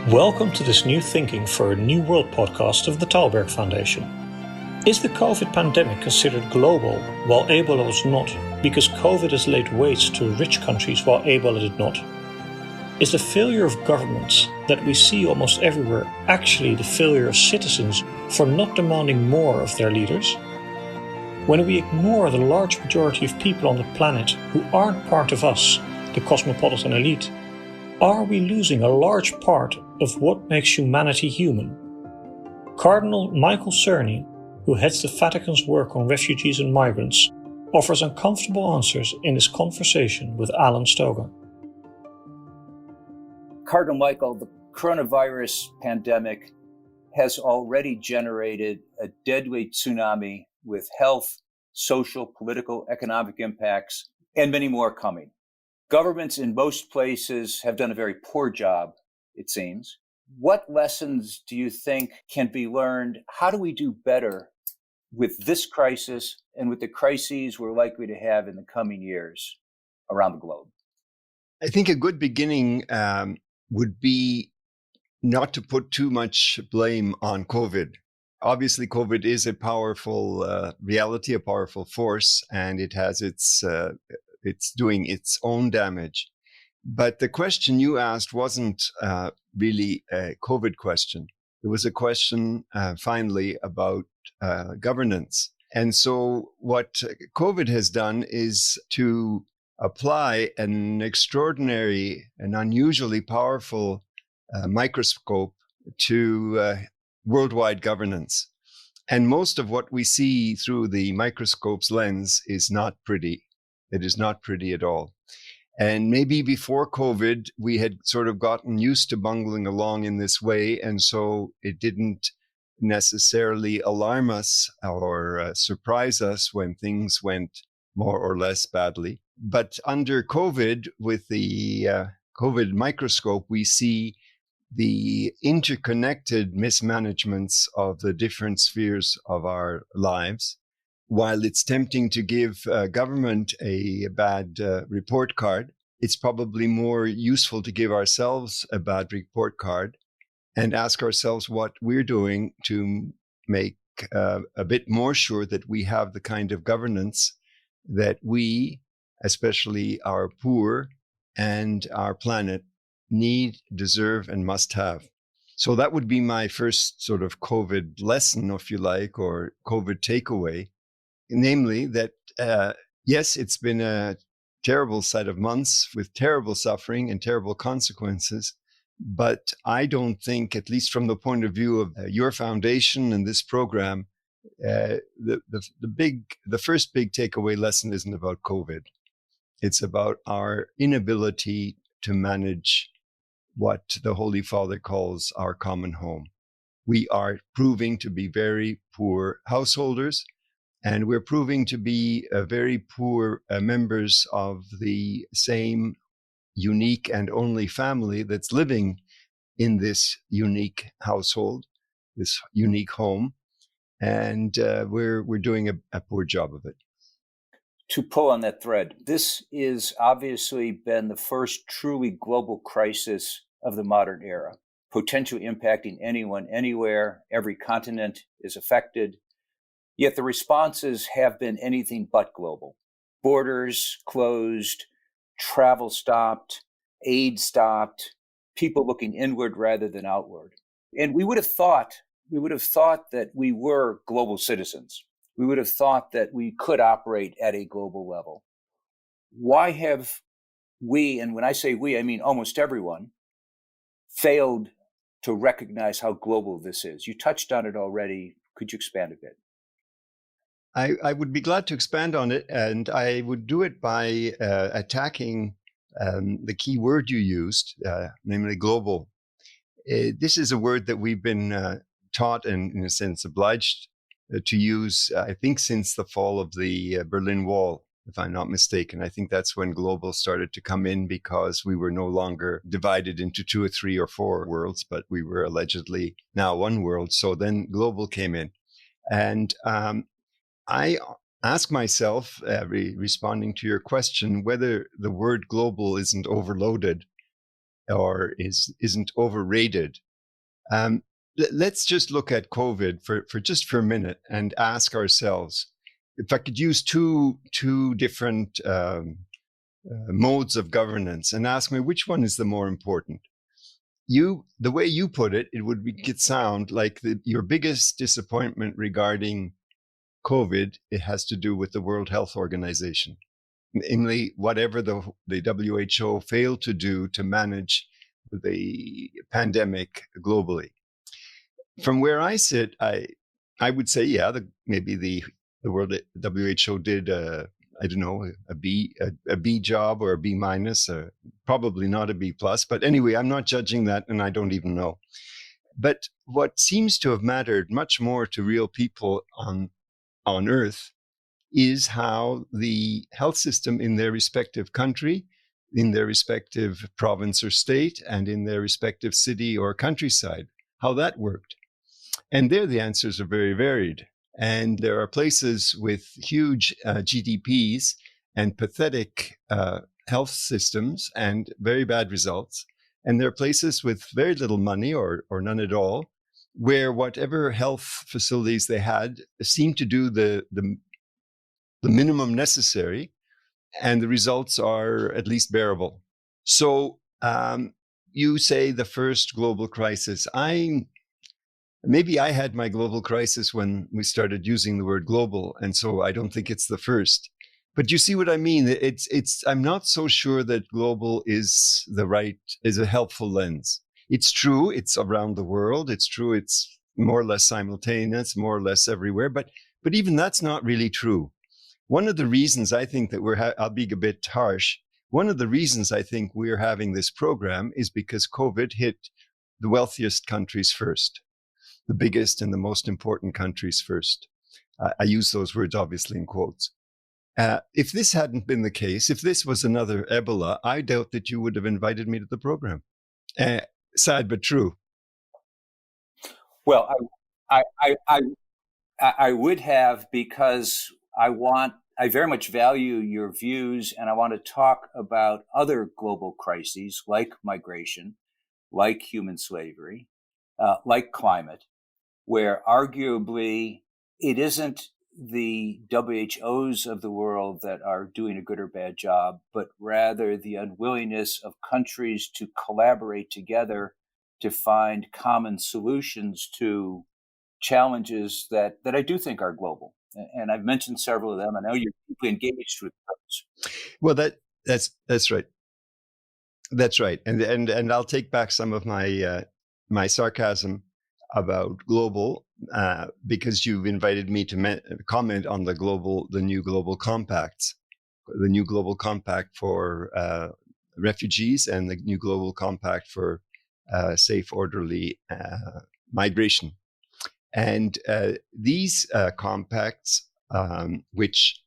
Welcome to this New Thinking for a New World podcast of the Thalberg Foundation. Is the COVID pandemic considered global while Ebola was not, because COVID has laid waste to rich countries while Ebola did not? Is the failure of governments that we see almost everywhere actually the failure of citizens for not demanding more of their leaders? When we ignore the large majority of people on the planet who aren't part of us, the cosmopolitan elite, are we losing a large part of what makes humanity human? Cardinal Michael Czerny, who heads the Vatican's work on refugees and migrants, offers uncomfortable answers in his conversation with Alan Stoga. Cardinal Michael, the coronavirus pandemic has already generated a deadly tsunami with health, social, political, economic impacts, and many more coming. Governments in most places have done a very poor job, it seems. What lessons do you think can be learned? How do we do better with this crisis and with the crises we're likely to have in the coming years around the globe? I think a good beginning would be not to put too much blame on COVID. Obviously, COVID is a powerful reality, a powerful force, and it has it's doing its own damage. But the question you asked wasn't really a COVID question. It was a question, finally, about governance. And so what COVID has done is to apply an extraordinary and unusually powerful microscope to worldwide governance. And most of what we see through the microscope's lens is not pretty. It is not pretty at all. And maybe before COVID, we had sort of gotten used to bungling along in this way. And so it didn't necessarily alarm us or surprise us when things went more or less badly. But under COVID, with the COVID microscope, we see the interconnected mismanagements of the different spheres of our lives. While it's tempting to give government a bad report card, it's probably more useful to give ourselves a bad report card and ask ourselves what we're doing to make a bit more sure that we have the kind of governance that we, especially our poor and our planet, need, deserve, and must have. So that would be my first sort of COVID lesson, if you like, or COVID takeaway. Namely that, yes, it's been a terrible set of months with terrible suffering and terrible consequences. But I don't think, at least from the point of view of your foundation and this program, the first big takeaway lesson isn't about COVID. It's about our inability to manage what the Holy Father calls our common home. We are proving to be very poor householders. And we're proving to be very poor members of the same unique and only family that's living in this unique household, this unique home. And we're doing a poor job of it. To pull on that thread, this is obviously been the first truly global crisis of the modern era, potentially impacting anyone, anywhere. Every continent is affected. Yet the responses have been anything but global. Borders closed, travel stopped, aid stopped, people looking inward rather than outward. And we would have thought that we were global citizens. We would have thought that we could operate at a global level. Why have we, and when I say we, I mean almost everyone, failed to recognize how global this is? You touched on it already. Could you expand a bit? I would be glad to expand on it, and I would do it by attacking the key word you used, namely global. This is a word that we've been taught and, in a sense, obliged to use, I think, since the fall of the Berlin Wall, if I'm not mistaken. I think that's when global started to come in, because we were no longer divided into 2 or 3 or 4 worlds, but we were allegedly now one world. So then global came in. And I ask myself, responding to your question, whether the word global isn't overloaded or isn't overrated. Let's just look at COVID for a minute and ask ourselves, if I could use two different modes of governance and ask me which one is the more important. The way you put it, it would make it sound like your biggest disappointment regarding COVID, it has to do with the World Health Organization. Namely, whatever the WHO failed to do to manage the pandemic globally. From where I sit, I would say, yeah, maybe the World WHO did I don't know, a B job or a B minus, probably not a B plus. But anyway, I'm not judging that, and I don't even know. But what seems to have mattered much more to real people on Earth is how the health system in their respective country, in their respective province or state, and in their respective city or countryside, how that worked. And there the answers are very varied. And there are places with huge GDPs and pathetic health systems and very bad results. And there are places with very little money or none at all, where whatever health facilities they had seemed to do the minimum necessary, and the results are at least bearable. So you say the first global crisis. Maybe I had my global crisis when we started using the word global, and so I don't think it's the first. But you see what I mean? I'm not so sure that global is a helpful lens. It's true, it's around the world. It's true, it's more or less simultaneous, more or less everywhere. But even that's not really true. One of the reasons I think that I'll be a bit harsh. One of the reasons I think we're having this program is because COVID hit the wealthiest countries first. The biggest and the most important countries first. I use those words obviously in quotes. If this hadn't been the case, if this was another Ebola, I doubt that you would have invited me to the program. Sad but true. Well, I would have, because I very much value your views, and I want to talk about other global crises like migration, like human slavery, like climate, where arguably it isn't the WHOs of the world that are doing a good or bad job, but rather the unwillingness of countries to collaborate together to find common solutions to challenges that I do think are global. And I've mentioned several of them. I know you're deeply engaged with those. Well, that's right. That's right. And I'll take back some of my my sarcasm about global, because you've invited me to comment on the new global compacts, the new global compact for refugees and the new global compact for safe, orderly migration. And these compacts, which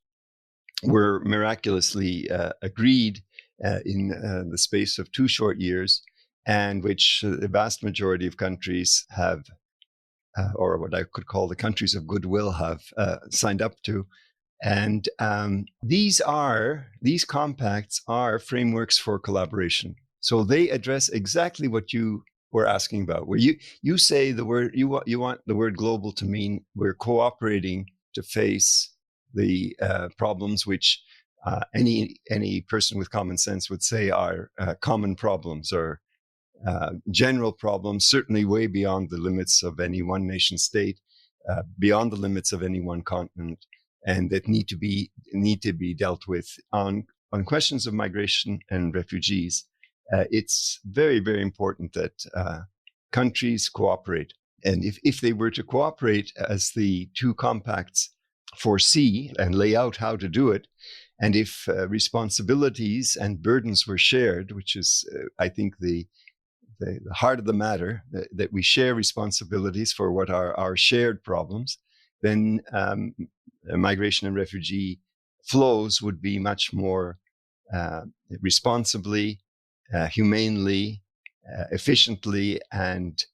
were miraculously agreed in the space of 2 short years, and which the vast majority of countries have, or what I could call the countries of goodwill have signed up to. And these compacts are frameworks for collaboration. So they address exactly what you were asking about, where you say the word, you want the word global to mean we're cooperating to face the problems which any person with common sense would say are common problems, or general problems, certainly way beyond the limits of any one nation state, beyond the limits of any one continent, and that need to be dealt with on questions of migration and refugees. It's very, very important that countries cooperate. And if they were to cooperate as the 2 compacts foresee and lay out how to do it, and if responsibilities and burdens were shared, which is, I think, the heart of the matter, that we share responsibilities for what are our shared problems, then migration and refugee flows would be much more responsibly, humanely, efficiently, and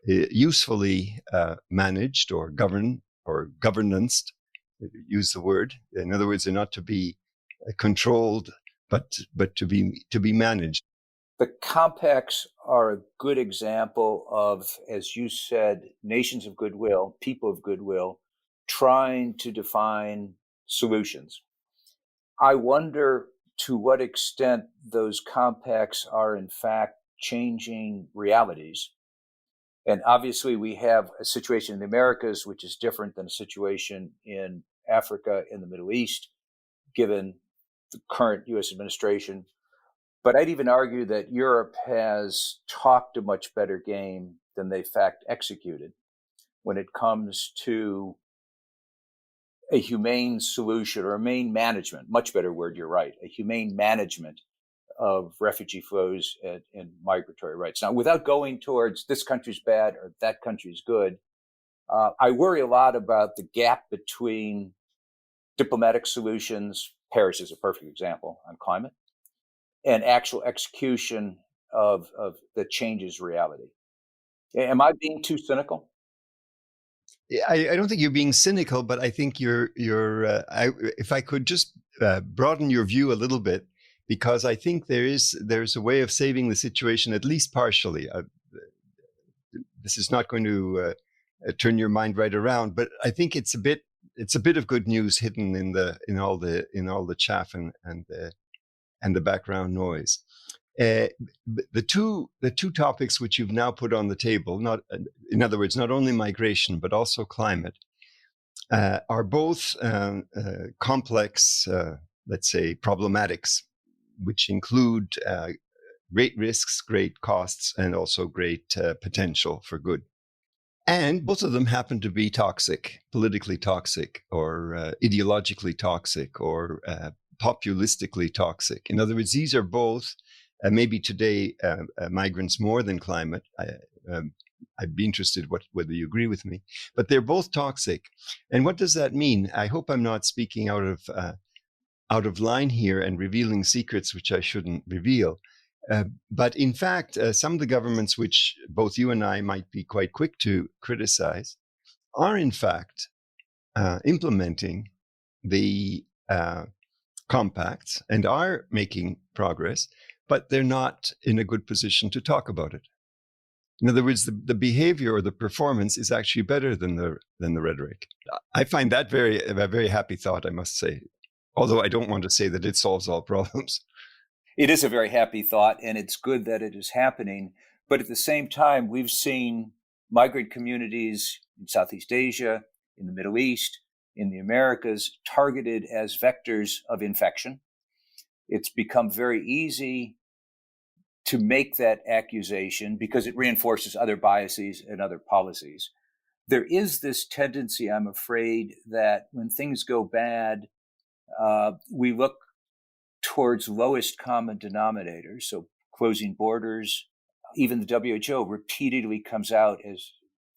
usefully managed or governed or governanced. Use the word. In other words, they're not to be controlled, but to be managed. The compacts are a good example of, as you said, nations of goodwill, people of goodwill, trying to define solutions. I wonder to what extent those compacts are in fact changing realities. And obviously we have a situation in the Americas, which is different than a situation in Africa and the Middle East, given the current US administration. But I'd even argue that Europe has talked a much better game than they fact executed when it comes to a humane solution or a humane management, much better word, you're right, a humane management of refugee flows and migratory rights. Now, without going towards this country's bad or that country's good, I worry a lot about the gap between diplomatic solutions, Paris is a perfect example on climate, and actual execution of that changes reality. Am I being too cynical? I don't think you're being cynical, but I think if I could just broaden your view a little bit, because I think there's a way of saving the situation, at least partially. This is not going to turn your mind right around, but I think it's a bit of good news hidden in all the chaff and the background noise. The two topics which you've now put on the table, in other words, not only migration but also climate, are both complex, let's say, problematics, which include great risks, great costs, and also great potential for good. And both of them happen to be toxic, politically toxic, or ideologically toxic, or populistically toxic. In other words, these are both, maybe today, migrants more than climate. I'd be interested whether you agree with me, but they're both toxic. And what does that mean? I hope I'm not speaking out of line here and revealing secrets which I shouldn't reveal. But in fact, some of the governments which both you and I might be quite quick to criticize are in fact implementing the compacts and are making progress, but they're not in a good position to talk about it. In other words, the behavior or the performance is actually better than the rhetoric. I find that a very happy thought, I must say, although I don't want to say that it solves all problems. It is a very happy thought, and it's good that it is happening. But at the same time, we've seen migrant communities in Southeast Asia, in the Middle East, in the Americas, targeted as vectors of infection. It's become very easy to make that accusation because it reinforces other biases and other policies. There is this tendency, I'm afraid, that when things go bad, we look towards lowest common denominators, so closing borders. Even the WHO repeatedly comes out as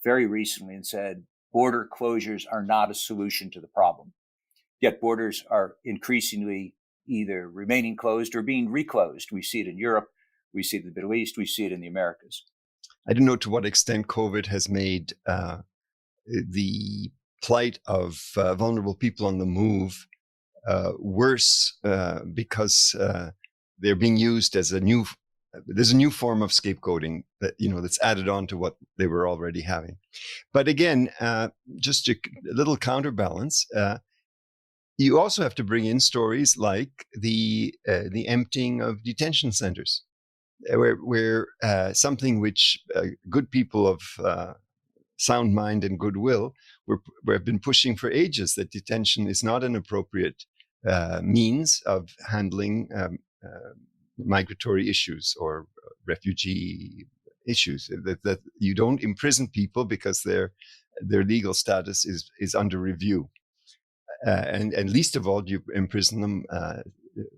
very recently and said, border closures are not a solution to the problem. Yet borders are increasingly either remaining closed or being reclosed. We see it in Europe, we see it in the Middle East, we see it in the Americas. I don't know to what extent COVID has made the plight of vulnerable people on the move worse because they're being used as there's a new form of scapegoating that's added on to what they were already having. But again, just a little counterbalance. You also have to bring in stories like the emptying of detention centers, where something which good people of sound mind and goodwill have been pushing for ages, that detention is not an appropriate means of handling migratory issues or refugee issues. That you don't imprison people because their legal status is under review, and least of all, you imprison them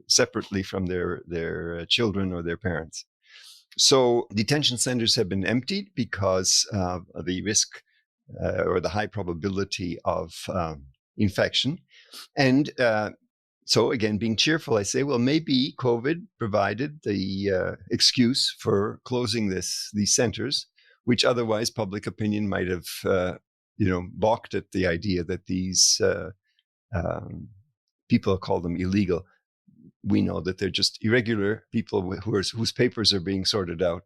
separately from their children or their parents. So detention centers have been emptied because of the risk or the high probability of infection. And so again, being cheerful, I say, well, maybe COVID provided the excuse for closing these centers, which otherwise public opinion might have, balked at the idea that these people call them illegal, we know that they're just irregular people whose papers are being sorted out,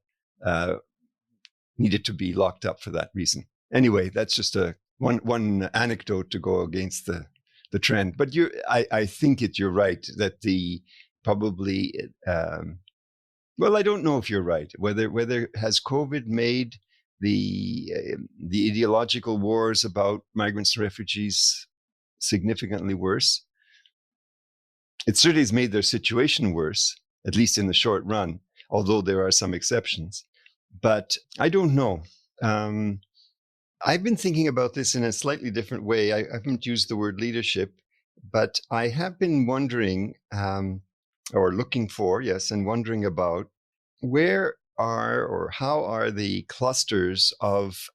needed to be locked up for that reason. Anyway, that's just one anecdote to go against the trend. But I think you're right that probably. Well, I don't know if you're right. Whether has COVID made the ideological wars about migrants and refugees significantly worse? It certainly has made their situation worse, at least in the short run, although there are some exceptions. But I don't know. I've been thinking about this in a slightly different way. I haven't used the word leadership, but I have been wondering, or looking for, yes, and wondering about where are or how are the clusters of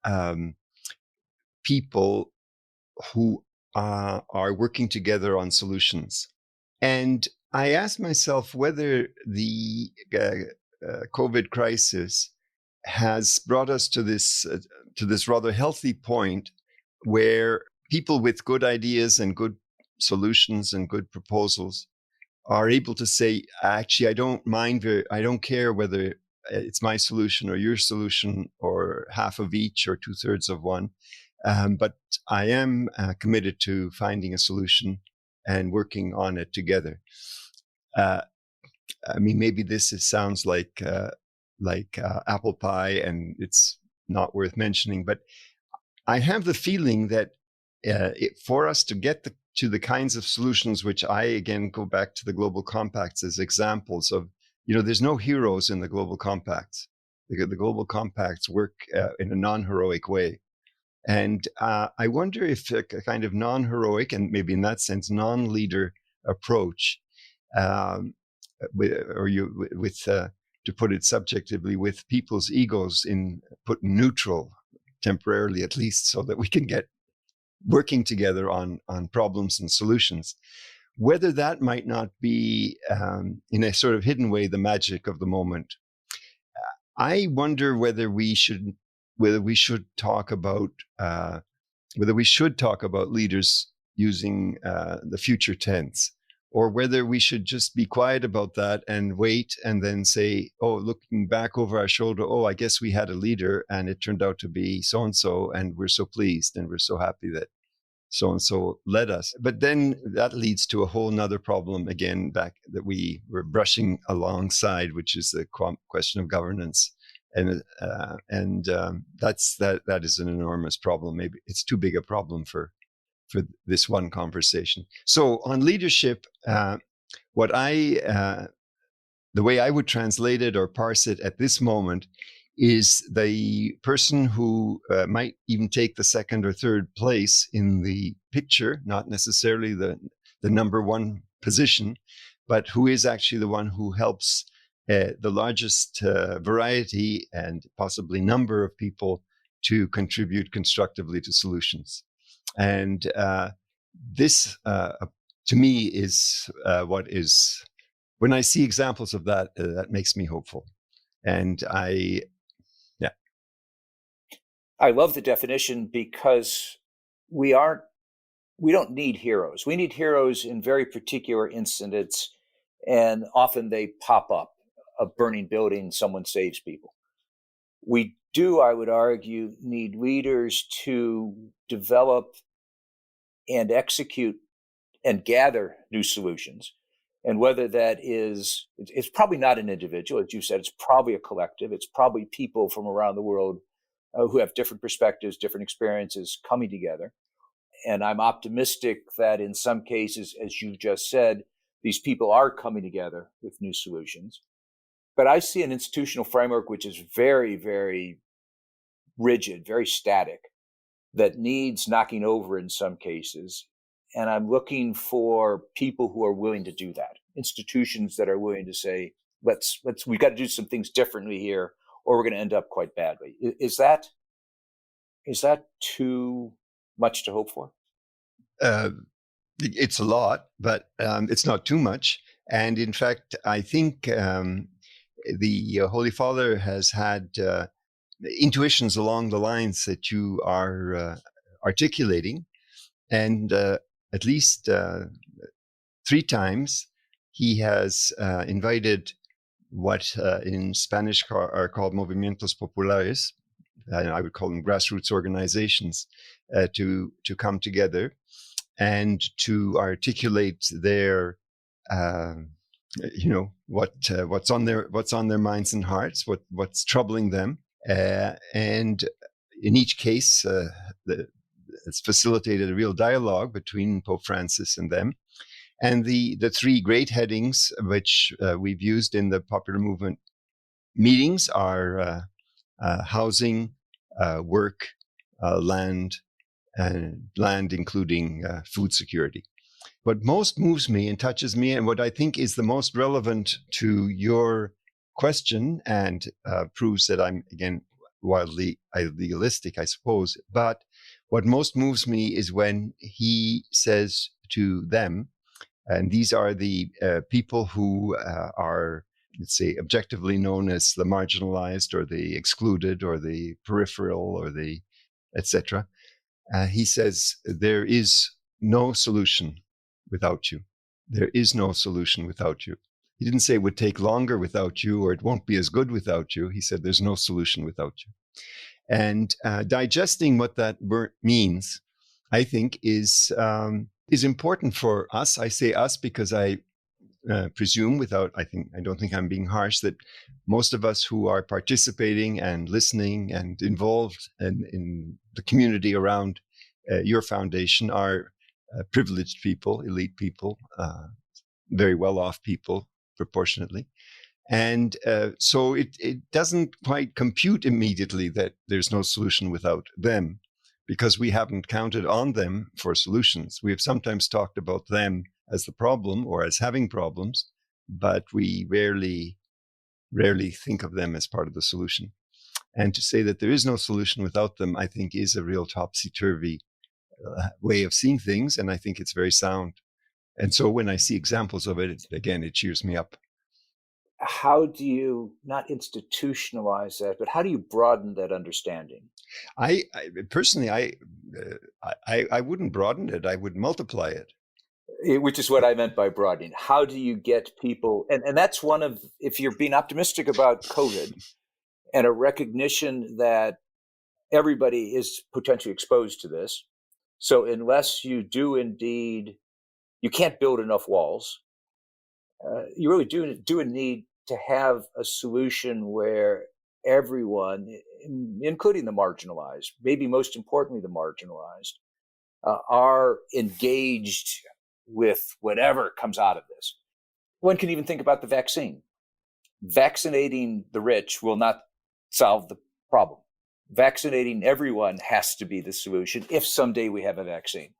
people who are working together on solutions. And I asked myself whether the COVID crisis has brought us to this rather healthy point where people with good ideas and good solutions and good proposals are able to say, actually, I don't care whether it's my solution or your solution or half of each or 2/3 of one, but I am committed to finding a solution and working on it together. I mean, maybe sounds like apple pie, and it's not worth mentioning, but I have the feeling that for us to get to the kinds of solutions, which I again go back to the global compacts as examples of, there's no heroes in the global compacts. The global compacts work in a non-heroic way. And I wonder if a kind of non-heroic, and maybe in that sense, non-leader approach, to put it subjectively, with people's egos put neutral temporarily, at least, so that we can get working together on problems and solutions, whether that might not be, in a sort of hidden way, the magic of the moment. I wonder whether we should talk about leaders using the future tense, or whether we should just be quiet about that and wait and then say, oh, looking back over our shoulder, oh, I guess we had a leader and it turned out to be so-and-so, and we're so pleased and we're so happy that so-and-so led us. But then that leads to a whole nother problem again, back that we were brushing alongside, which is the question of governance. And that is an enormous problem. Maybe it's too big a problem for this one conversation. So on leadership, the way I would translate it or parse it at this moment is the person who might even take the second or third place in the picture, not necessarily the number one position, but who is actually the one who helps the largest variety and possibly number of people to contribute constructively to solutions. And this, to me, is what is, when I see examples of that, that makes me hopeful. And I love the definition, because we don't need heroes. We need heroes in very particular incidents, and often they pop up. A burning building, someone saves people. We do, I would argue, need leaders to develop and execute and gather new solutions. And whether that is, it's probably not an individual, as you said, it's probably a collective. It's probably people from around the world who have different perspectives, different experiences coming together. And I'm optimistic that in some cases, as you just said, these people are coming together with new solutions. But I see an institutional framework which is very, very rigid, very static, that needs knocking over in some cases. And I'm looking for people who are willing to do that, institutions that are willing to say, we've got to do some things differently here, or we're going to end up quite badly. Is that too much to hope for? It's a lot, but it's not too much. And in fact, I think the Holy Father has had intuitions along the lines that you are articulating. And at least 3 times he has invited what in Spanish are called movimientos populares, and I would call them grassroots organizations, to come together and to articulate their, what's on their minds and hearts, what's troubling them, and in each case, it's facilitated a real dialogue between Pope Francis and them. And the three great headings which we've used in the popular movement meetings are housing, work, land, and land including food security. What most moves me and touches me, and what I think is the most relevant to your question, and proves that I'm, again, wildly idealistic, I suppose, but what most moves me is when he says to them, and these are the people who are, let's say, objectively known as the marginalized or the excluded or the peripheral or the etc. He says, there is no solution without you. There is no solution without you. He didn't say it would take longer without you or it won't be as good without you. He said, there's no solution without you. And digesting what that means, I think, is important for us. I say us because I presume, I don't think I'm being harsh, that most of us who are participating and listening and involved in the community around your foundation are privileged people, elite people, very well-off people, proportionately. And so it doesn't quite compute immediately that there's no solution without them, because we haven't counted on them for solutions. We have sometimes talked about them as the problem or as having problems, but we rarely think of them as part of the solution. And to say that there is no solution without them, I think, is a real topsy-turvy way of seeing things, and I think it's very sound. And so when I see examples of it, again, it cheers me up. How do you not institutionalize that, but how do you broaden that understanding? I personally, I wouldn't broaden it. I would multiply it. Which is what I meant by broadening. How do you get people, and that's one of, if you're being optimistic about COVID and a recognition that everybody is potentially exposed to this. So unless you do indeed, you can't build enough walls. You really do need to have a solution where everyone, including the marginalized, maybe most importantly the marginalized, are engaged with whatever comes out of this. One can even think about the vaccine. Vaccinating the rich will not solve the problem. Vaccinating everyone has to be the solution if someday we have a vaccine.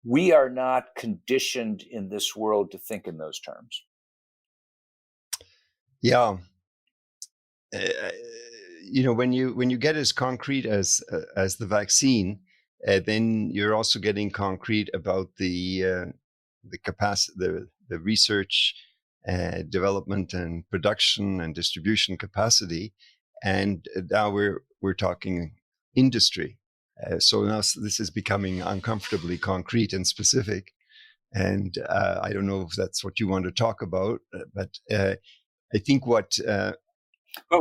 We are not conditioned in this world to think in those terms. Yeah. When you get as concrete as the vaccine, then you're also getting concrete about the capacity, the research, development, and production and distribution capacity, and now we're talking industry. So now this is becoming uncomfortably concrete and specific, and I don't know if that's what you want to talk about, but I think what. But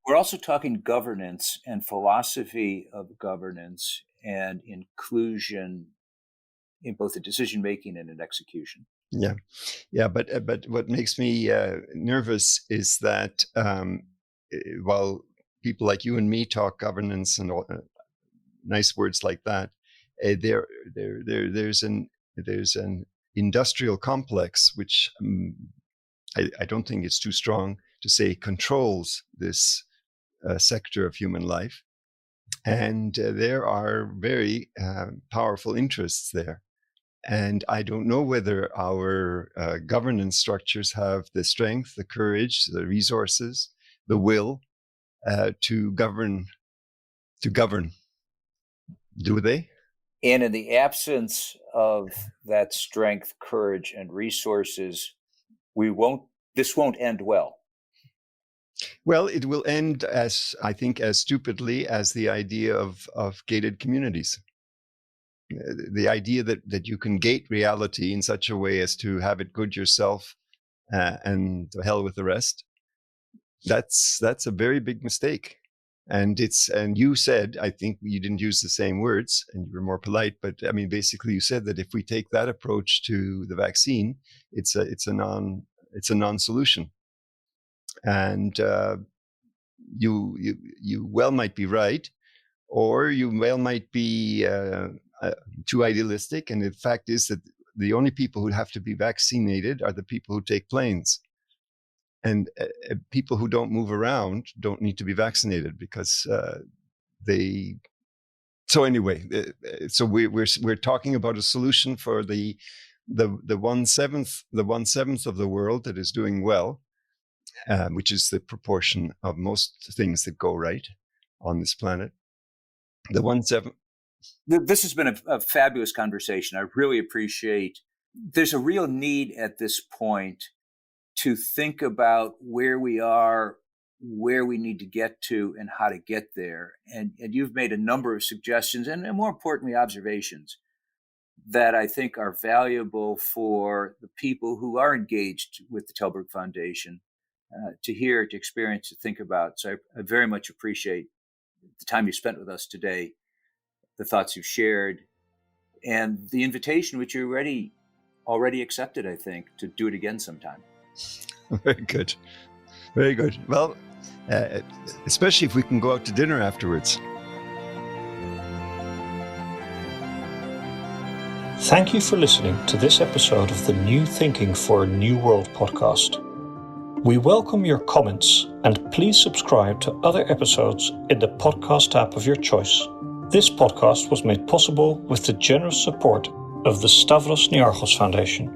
we're also talking governance and philosophy of governance and inclusion in both the decision making and in execution. Yeah. But what makes me nervous is that while people like you and me talk governance and all, nice words like that, there's an industrial complex which I don't think it's too strong to say controls this sector of human life. And there are very powerful interests there. And I don't know whether our governance structures have the strength, the courage, the resources, the will to govern. Do they? And in the absence of that strength, courage, and resources, this won't end well. Well, it will end as stupidly as the idea of gated communities. the idea that you can gate reality in such a way as to have it good yourself and to hell with the rest, that's a very big mistake. And you said, I think you didn't use the same words and you were more polite, but I mean, basically you said that if we take that approach to the vaccine, it's a non-solution. And you well might be right, or you well might be too idealistic. And the fact is that the only people who have to be vaccinated are the people who take planes. And people who don't move around don't need to be vaccinated because they. So anyway, so we're talking about a solution for the 1/7 of the world that is doing well, which is the proportion of most things that go right on this planet. The 1/7. This has been a fabulous conversation. I really appreciate. There's a real need at this point to think about where we are, where we need to get to, and how to get there. And you've made a number of suggestions and more importantly, observations that I think are valuable for the people who are engaged with the Tellberg Foundation to hear, to experience, to think about. So I very much appreciate the time you spent with us today, the thoughts you've shared, and the invitation which you already accepted, I think, to do it again sometime. Very good. Very good. Well, especially if we can go out to dinner afterwards. Thank you for listening to this episode of the New Thinking for a New World podcast. We welcome your comments and please subscribe to other episodes in the podcast app of your choice. This podcast was made possible with the generous support of the Stavros Niarchos Foundation.